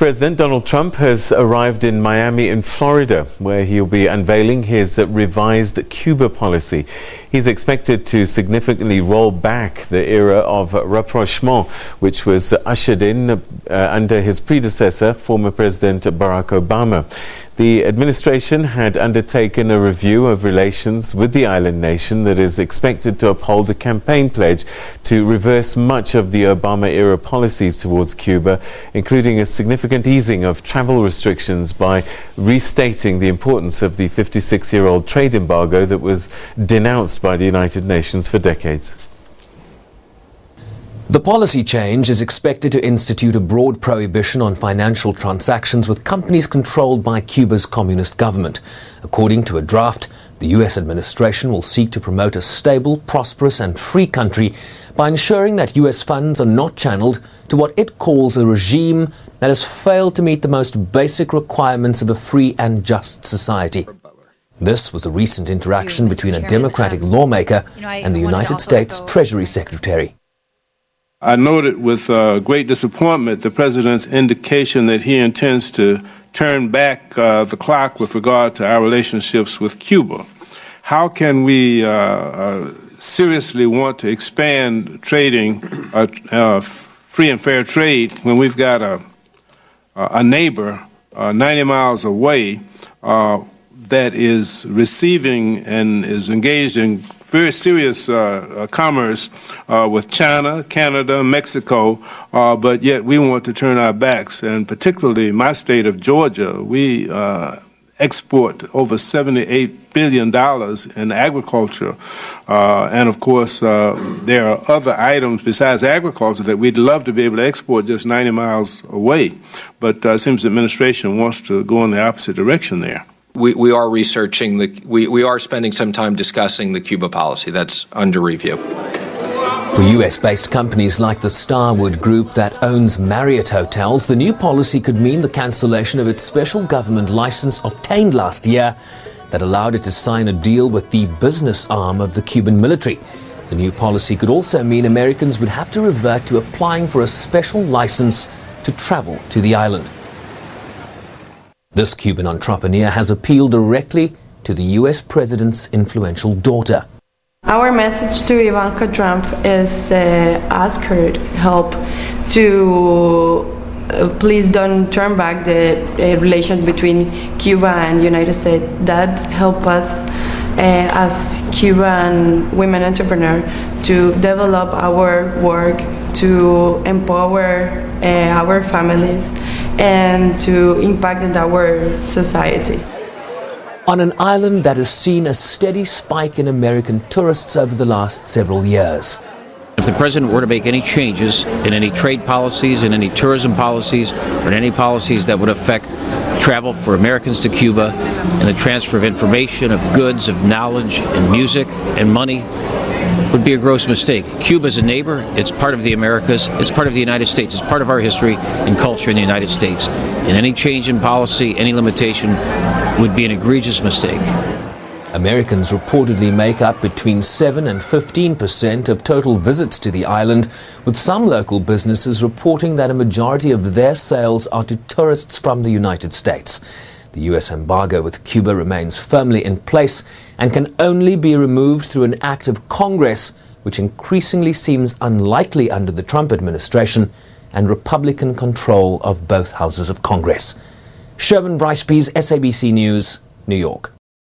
President Donald Trump has arrived in Miami in Florida, where he'll be unveiling his revised Cuba policy. He's expected to significantly roll back the era of rapprochement, which was ushered in under his predecessor, former President Barack Obama. The administration had undertaken a review of relations with the island nation that is expected to uphold a campaign pledge to reverse much of the Obama-era policies towards Cuba, including a significant easing of travel restrictions by restating the importance of the 56-year-old trade embargo that was denounced by the United Nations for decades. The policy change is expected to institute a broad prohibition on financial transactions with companies controlled by Cuba's communist government. According to a draft, the U.S. administration will seek to promote a stable, prosperous and free country by ensuring that U.S. funds are not channeled to what it calls a regime that has failed to meet the most basic requirements of a free and just society. This was a recent interaction between a Democratic lawmaker and the United States Treasury Secretary. I noted with great disappointment the President's indication that he intends to turn back the clock with regard to our relationships with Cuba. How can we seriously want to expand trading, free and fair trade, when we've got a neighbor 90 miles away that is receiving and is engaged in very serious commerce with China, Canada, Mexico, but yet we want to turn our backs. And particularly my state of Georgia, we export over $78 billion in agriculture. And of course, there are other items besides agriculture that we'd love to be able to export just 90 miles away. But it seems the administration wants to go in the opposite direction there. We are researching, we are spending some time discussing the Cuba policy. That's under review. For US-based companies like the Starwood Group that owns Marriott Hotels, the new policy could mean the cancellation of its special government license obtained last year that allowed it to sign a deal with the business arm of the Cuban military. The new policy could also mean Americans would have to revert to applying for a special license to travel to the island. This Cuban entrepreneur has appealed directly to the US president's influential daughter. Our message to Ivanka Trump is ask her help to please don't turn back the relation between Cuba and United States. That help us as Cuban women entrepreneurs to develop our work, to empower our families, and to impact our society. On an island that has seen a steady spike in American tourists over the last several years. If the president were to make any changes in any trade policies, in any tourism policies, or in any policies that would affect travel for Americans to Cuba and the transfer of information, of goods, of knowledge, and music, and money, would be a gross mistake. Cuba is a neighbor, it's part of the Americas, it's part of the United States, it's part of our history and culture in the United States. And any change in policy, any limitation, would be an egregious mistake. Americans reportedly make up between 7 and 15% of total visits to the island, with some local businesses reporting that a majority of their sales are to tourists from the United States. The U.S. embargo with Cuba remains firmly in place and can only be removed through an act of Congress, which increasingly seems unlikely under the Trump administration and Republican control of both houses of Congress. Sherman Bryce-Pease, SABC News, New York.